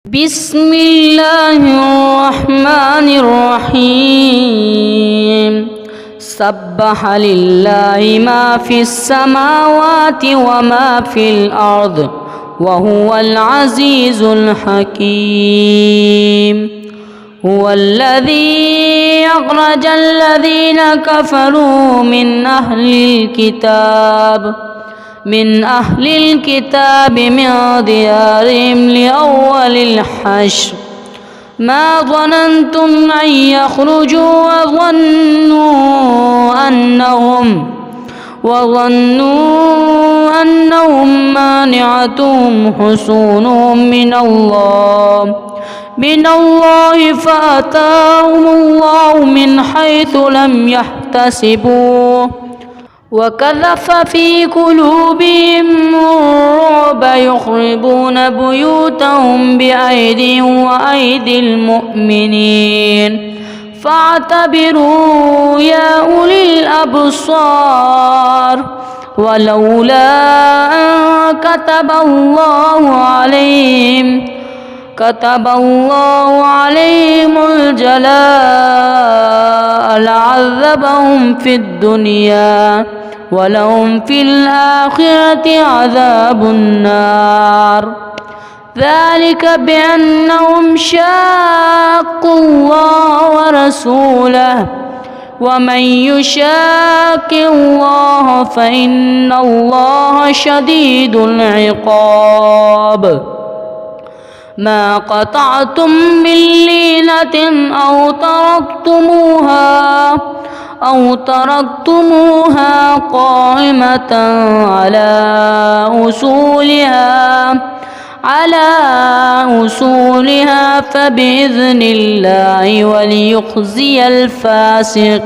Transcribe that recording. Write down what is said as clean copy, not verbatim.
بسم الله الرحمن الرحيم سبح لله ما في السماوات وما في الأرض وهو العزيز الحكيم هو الذي أخرج الذين كفروا من أهل الكتاب من ديارهم لأول الحشر ما ظننتم أن يخرجوا وظنوا أنهم مانعتهم حصونهم من الله فأتاهم الله من حيث لم يحتسبوه وكذف في قلوبهم الرعب يخربون بيوتهم بأيديهم وأيدي المؤمنين فاعتبروا يا أولي الأبصار ولولا أن كتب الله عليهم الجلاء لعذبهم في الدنيا ولهم في الآخرة عذاب النار ذلك بأنهم شاقوا الله ورسوله ومن يشاق الله فإن الله شديد العقاب ما قطعتم من لينة أو تركتموها قائمة على أصولها فبإذن الله وليخزي الفاسقين.